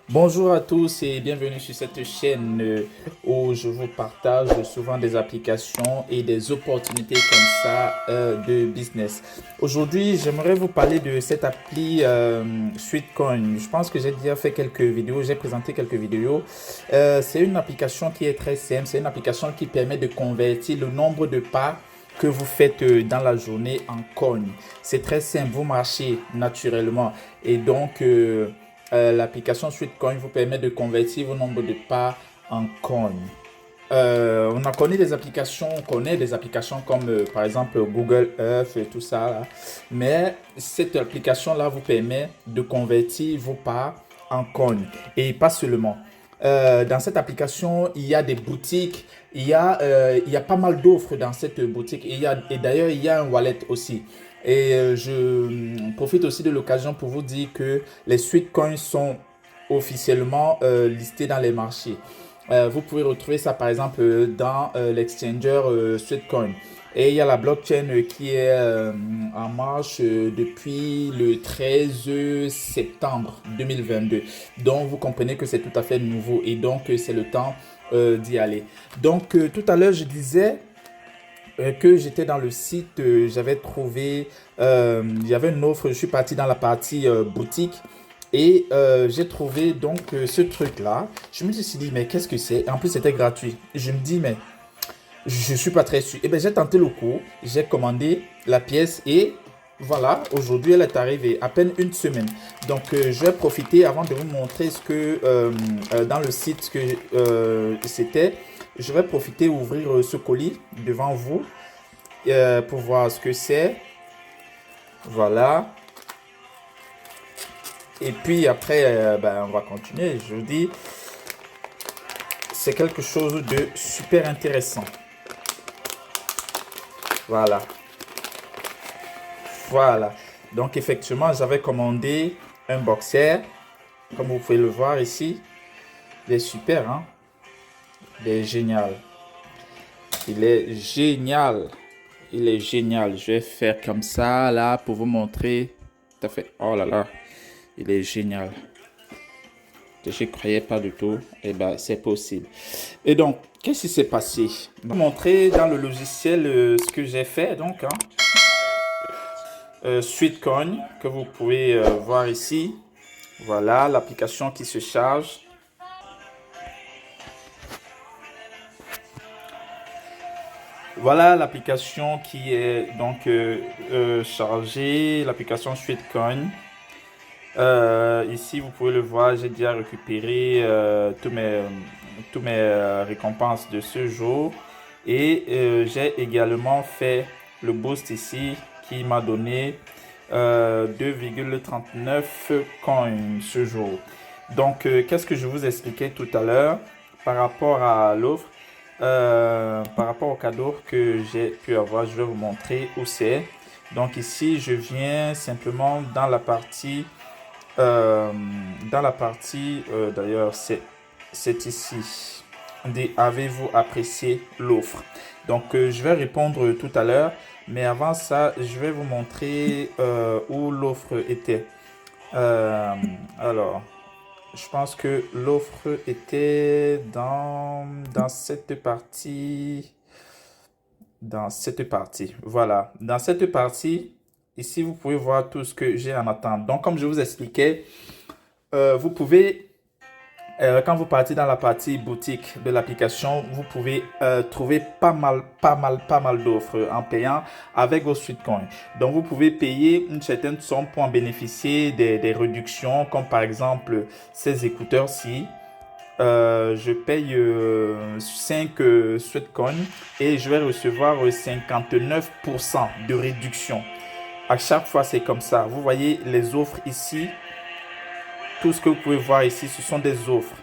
Bonjour à tous et bienvenue sur cette chaîne où je vous partage souvent des applications et des opportunités comme ça de business. Aujourd'hui, j'aimerais vous parler de cette appli Sweetcoin. Je pense que j'ai déjà fait quelques vidéos, j'ai présenté quelques vidéos. C'est une application qui est très simple, c'est une application qui permet de convertir le nombre de pas que vous faites dans la journée en coin. C'est très simple, vous marchez naturellement et donc l'application Sweetcoin vous permet de convertir vos nombres de pas en coin. On en connaît des applications, on connaît des applications comme par exemple Google Earth et tout ça, là. Mais cette application-là vous permet de convertir vos pas en coin. Et pas seulement. Dans cette application, il y a des boutiques, il y a pas mal d'offres dans cette boutique. Et d'ailleurs, il y a un wallet aussi. Et je profite aussi de l'occasion pour vous dire que les Sweetcoins sont officiellement listés dans les marchés. Vous pouvez retrouver ça par exemple dans l'exchanger Sweetcoin. Et il y a la blockchain qui est en marche depuis le 13 septembre 2022. Donc vous comprenez que c'est tout à fait nouveau et donc c'est le temps d'y aller. Donc tout à l'heure je disais que j'étais dans le site, j'avais trouvé, il y avait une offre, je suis parti dans la partie boutique et j'ai trouvé donc ce truc-là. Je me suis dit, mais qu'est-ce que c'est? En plus, c'était gratuit. Je me dis, mais je ne suis pas très sûr. Et bien, j'ai tenté le coup, j'ai commandé la pièce et voilà, aujourd'hui, elle est arrivée, à peine une semaine. Donc, je vais profiter avant de vous montrer ce que dans le site que c'était. Je vais profiter ouvrir ce colis devant vous pour voir ce que c'est. Voilà. Et puis après, on va continuer. Je vous dis, c'est quelque chose de super intéressant. Voilà. Voilà. Donc effectivement, j'avais commandé un boxer. Comme vous pouvez le voir ici. Il est super, hein? Il est génial. Il est génial. Il est génial. Je vais faire comme ça, là, pour vous montrer. Tout à fait. Oh là là. Il est génial. Je ne croyais pas du tout. Et ben, c'est possible. Et donc, qu'est-ce qui s'est passé? Je vais vous montrer dans le logiciel ce que j'ai fait. Donc, hein, Sweetcoin, que vous pouvez voir ici. Voilà, l'application qui se charge. Voilà l'application qui est donc chargée, l'application Sweetcoin. Ici, vous pouvez le voir, j'ai déjà récupéré tous mes récompenses de ce jour. Et j'ai également fait le boost ici qui m'a donné 2,39 coins ce jour. Donc, qu'est-ce que je vous expliquais tout à l'heure par rapport à l'offre, par rapport au cadeau que j'ai pu avoir, je vais vous montrer où c'est. Donc ici, je viens simplement dans la partie, d'ailleurs, c'est ici. Avez-vous apprécié l'offre? Donc, je vais répondre tout à l'heure, mais avant ça, je vais vous montrer où l'offre était. Euh, alors, je pense que l'offre était dans cette partie. Dans cette partie. Voilà. Dans cette partie, ici, vous pouvez voir tout ce que j'ai en attente. Donc, comme je vous expliquais, vous pouvez, quand vous partez dans la partie boutique de l'application, vous pouvez trouver pas mal d'offres en payant avec vos Sweetcoins. Donc, vous pouvez payer une certaine somme pour en bénéficier des réductions, comme par exemple ces écouteurs-ci. Je paye 5 Sweetcoins et je vais recevoir 59% de réduction. À chaque fois, c'est comme ça. Vous voyez les offres ici. Tout ce que vous pouvez voir ici, ce sont des offres.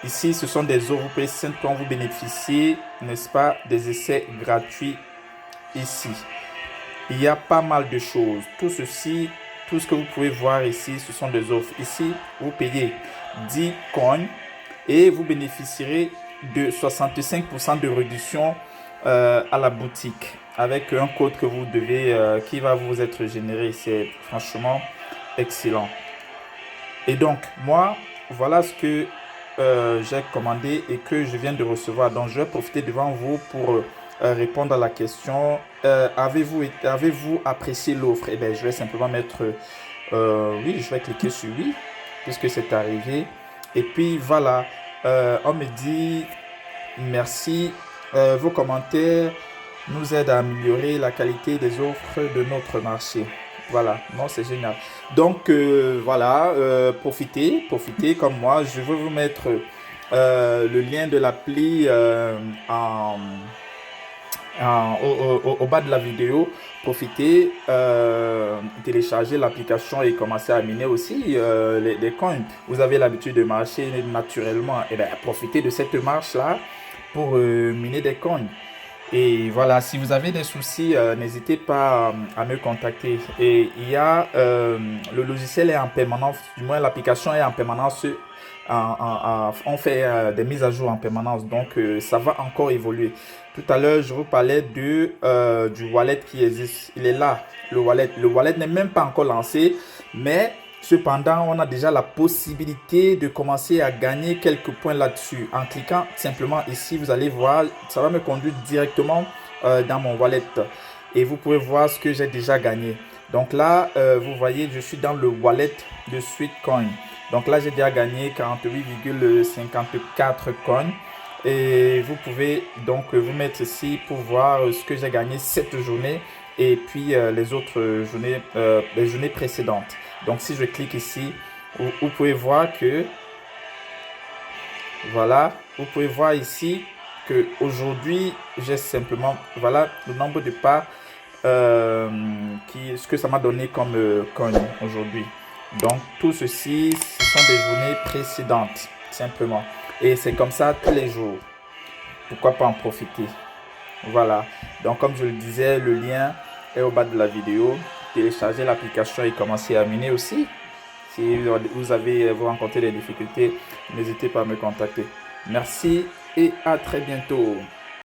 Ici, ce sont des offres. Vous pouvez simplement vous bénéficier, n'est-ce pas, des essais gratuits ici. Il y a pas mal de choses. Tout ceci, tout ce que vous pouvez voir ici, ce sont des offres. Ici, vous payez 10 coins et vous bénéficierez de 65% de réduction à la boutique avec un code que vous devez, qui va vous être généré. C'est franchement excellent. Et donc, moi, voilà ce que j'ai commandé et que je viens de recevoir. Donc, je vais profiter devant vous pour répondre à la question. Avez-vous apprécié l'offre? Eh bien, je vais simplement mettre oui, je vais cliquer sur oui, puisque c'est arrivé. Et puis, voilà, on me dit merci. Vos commentaires nous aident à améliorer la qualité des offres de notre marché. Voilà, non, c'est génial. Donc, voilà, profitez comme moi. Je vais vous mettre le lien de l'appli au bas de la vidéo. Profitez, téléchargez l'application et commencez à miner aussi les coins. Vous avez l'habitude de marcher naturellement. Et bien, profitez de cette marche-là pour miner des coins. Et voilà, si vous avez des soucis, n'hésitez pas à me contacter. Et il y a, le logiciel est en permanence, du moins l'application est en permanence. On fait des mises à jour en permanence, donc ça va encore évoluer. Tout à l'heure, je vous parlais du wallet qui existe. Il est là, le wallet. Le wallet n'est même pas encore lancé, mais cependant, on a déjà la possibilité de commencer à gagner quelques points là-dessus. En cliquant simplement ici, vous allez voir, ça va me conduire directement dans mon wallet. Et vous pouvez voir ce que j'ai déjà gagné. Donc là, vous voyez, je suis dans le wallet de Sweetcoin. Donc là, j'ai déjà gagné 48,54 coins. Et vous pouvez donc vous mettre ici pour voir ce que j'ai gagné cette journée et puis les autres journées, les journées précédentes. Donc si je clique ici, vous pouvez voir que, voilà, vous pouvez voir ici que aujourd'hui j'ai simplement, voilà, le nombre de pas, ce que ça m'a donné comme coin aujourd'hui. Donc tout ceci, ce sont des journées précédentes, simplement. Et c'est comme ça tous les jours. Pourquoi pas en profiter? Voilà. Donc comme je le disais, le lien est au bas de la vidéo. Téléchargez l'application et commencez à miner aussi. Si vous rencontrez des difficultés, n'hésitez pas à me contacter. Merci et à très bientôt.